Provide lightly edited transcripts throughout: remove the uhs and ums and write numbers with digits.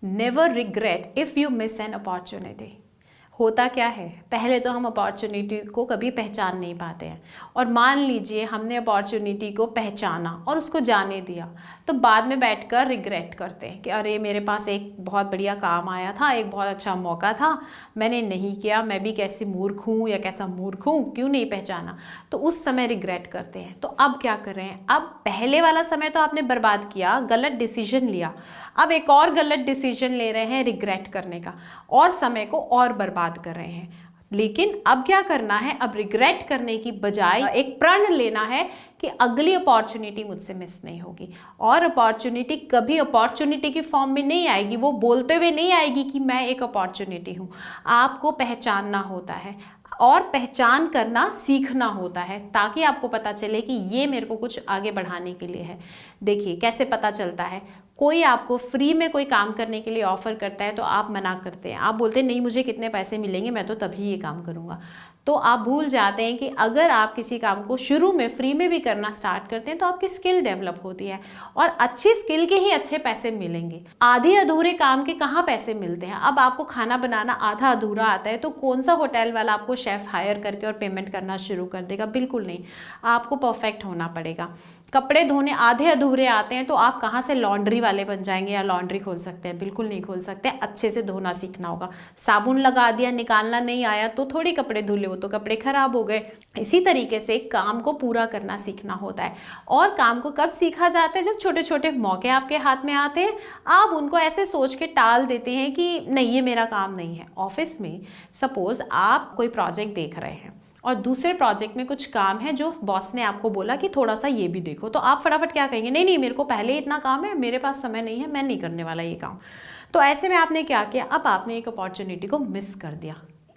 Never regret if you miss an opportunity. होता क्या है, पहले तो हम अपॉर्चुनिटी को कभी पहचान नहीं पाते हैं, और मान लीजिए हमने अपॉर्चुनिटी को पहचाना और उसको जाने दिया, तो बाद में बैठकर रिग्रेट करते हैं कि अरे मेरे पास एक बहुत बढ़िया काम आया था, एक बहुत अच्छा मौका था, मैंने नहीं किया, मैं भी कैसी मूर्ख हूँ या कैसा मूर्ख हूँ, क्यों नहीं पहचाना। तो उस समय रिग्रेट करते हैं। तो अब क्या कर रहे हैं, अब पहले वाला समय तो आपने बर्बाद किया, गलत डिसीजन लिया, अब एक और गलत डिसीजन ले रहे हैं रिग्रेट करने का, और समय को और बर्बाद कर रहे हैं। लेकिन अब क्या करना है, अब रिग्रेट करने की बजाय एक प्रण लेना है कि अगली अपॉर्चुनिटी मुझसे मिस नहीं होगी। और अपॉर्चुनिटी कभी अपॉर्चुनिटी की फॉर्म में नहीं आएगी, वो बोलते हुए नहीं आएगी कि मैं एक अपॉर्चुनिटी हूँ। आपको पहचानना होता है और पहचान करना सीखना होता है, ताकि आपको पता चले कि ये मेरे को कुछ आगे बढ़ाने के लिए है। देखिए कैसे पता चलता है, कोई आपको फ्री में कोई काम करने के लिए ऑफर करता है तो आप मना करते हैं, आप बोलते हैं नहीं मुझे कितने पैसे मिलेंगे, मैं तो तभी ये काम करूँगा। तो आप भूल जाते हैं कि अगर आप किसी काम को शुरू में फ्री में भी करना स्टार्ट करते हैं तो आपकी स्किल डेवलप होती है, और अच्छी स्किल के ही अच्छे पैसे मिलेंगे। आधे अधूरे काम के कहाँ पैसे मिलते हैं। अब आपको खाना बनाना आधा अधूरा आता है तो कौन सा होटल वाला आपको शेफ हायर करके और पेमेंट करना शुरू कर देगा, बिल्कुल नहीं, आपको परफेक्ट होना पड़ेगा। कपड़े धोने आधे अधूरे आते हैं तो आप कहाँ से लॉन्ड्री वाले बन जाएंगे या लॉन्ड्री खोल सकते हैं, बिल्कुल नहीं खोल सकते। अच्छे से धोना सीखना होगा। साबुन लगा दिया, निकालना नहीं आया तो थोड़ी कपड़े धुले, वो तो कपड़े खराब हो गए। इसी तरीके से काम को पूरा करना सीखना होता है। और काम को कब सीखा जाता है, जब छोटे छोटे मौके आपके हाथ में आते हैं, आप उनको ऐसे सोच के टाल देते हैं कि नहीं ये मेरा काम नहीं है। ऑफिस में सपोज आप कोई प्रोजेक्ट देख रहे हैं और दूसरे प्रोजेक्ट में कुछ काम है जो बॉस ने आपको बोला कि थोड़ा सा ये भी देखो, तो आप फटाफट क्या कहेंगे, नहीं नहीं मेरे को पहले इतना काम है, मेरे पास समय नहीं है, मैं नहीं करने वाला ये काम। तो ऐसे में आपने क्या किया, अब आपने एक अपॉर्चुनिटी को मिस कर दिया,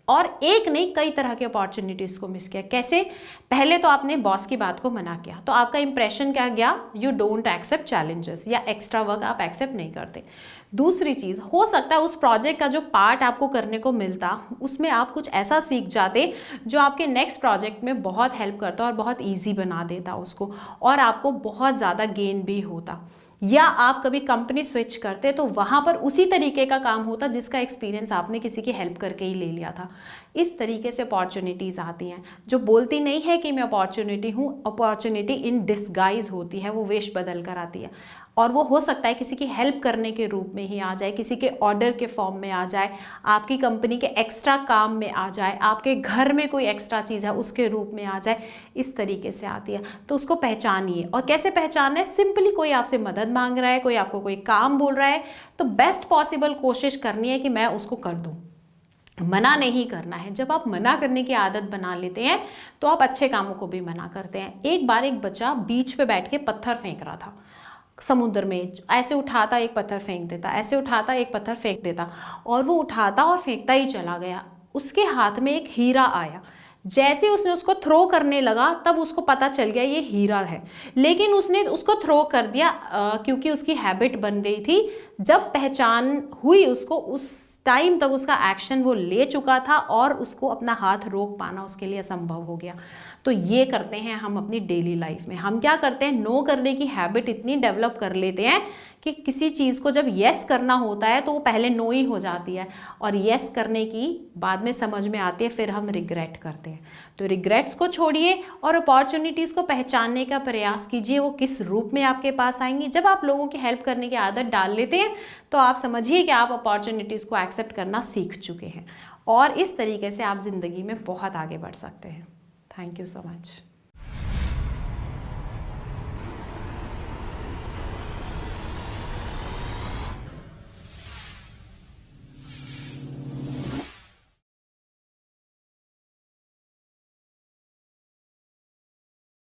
और एक नहीं कई तरह की अपॉर्चुनिटीज़ को मिस किया। कैसे, पहले तो आपने बॉस की बात को मना किया तो आपका इंप्रेशन क्या गया, यू डोंट एक्सेप्ट चैलेंजेस, या एक्स्ट्रा वर्क आप एक्सेप्ट नहीं करते। दूसरी चीज़, हो सकता है उस प्रोजेक्ट का जो पार्ट आपको करने को मिलता उसमें आप कुछ ऐसा सीख जाते जो आपके नेक्स्ट प्रोजेक्ट में बहुत हेल्प करता और बहुत ईजी बना देता उसको, और आपको बहुत ज़्यादा गेन भी होता। या आप कभी कंपनी स्विच करते तो वहाँ पर उसी तरीके का काम होता जिसका एक्सपीरियंस आपने किसी की हेल्प करके ही ले लिया था। इस तरीके से अपॉर्चुनिटीज़ आती हैं जो बोलती नहीं है कि मैं अपॉर्चुनिटी हूँ, अपॉर्चुनिटी इन डिस्गाइज होती है, वो वेश बदल कर आती है। और वो हो सकता है किसी की हेल्प करने के रूप में ही आ जाए, किसी के ऑर्डर के फॉर्म में आ जाए, आपकी कंपनी के एक्स्ट्रा काम में आ जाए, आपके घर में कोई एक्स्ट्रा चीज़ है उसके रूप में आ जाए, इस तरीके से आती है। तो उसको पहचानिए। और कैसे पहचानना है, सिंपली कोई आपसे मदद मांग रहा है, कोई आपको कोई काम बोल रहा है, तो बेस्ट पॉसिबल कोशिश करनी है कि मैं उसको कर दूँ, मना नहीं करना है। जब आप मना करने की आदत बना लेते हैं तो आप अच्छे कामों को भी मना करते हैं। एक बार एक बच्चा बीच पे बैठ के पत्थर फेंक रहा था समुद्र में, ऐसे उठाता एक पत्थर फेंक देता, ऐसे उठाता एक पत्थर फेंक देता, और वो उठाता और फेंकता ही चला गया। उसके हाथ में एक हीरा आया, जैसे उसने उसको थ्रो करने लगा तब उसको पता चल गया ये हीरा है, लेकिन उसने उसको थ्रो कर दिया क्योंकि उसकी हैबिट बन गई थी। जब पहचान हुई उसको, उस टाइम तक उसका एक्शन वो ले चुका था और उसको अपना हाथ रोक पाना उसके लिए असंभव हो गया। तो ये करते हैं हम अपनी डेली लाइफ में। हम क्या करते हैं, नो करने की हैबिट इतनी डेवलप कर लेते हैं कि किसी चीज़ को जब येस करना होता है तो वो पहले नो ही हो जाती है, और येस करने की बाद में समझ में आती है, फिर हम रिग्रेट करते हैं। तो रिग्रेट्स को छोड़िए और अपॉर्चुनिटीज़ को पहचानने का प्रयास कीजिए, वो किस रूप में आपके पास आएंगी। जब आप लोगों की हेल्प करने की आदत डाल लेते हैं तो आप समझिए कि आप अपॉर्चुनिटीज़ को एक्सेप्ट करना सीख चुके हैं, और इस तरीके से आप ज़िंदगी में बहुत आगे बढ़ सकते हैं। Thank you so much.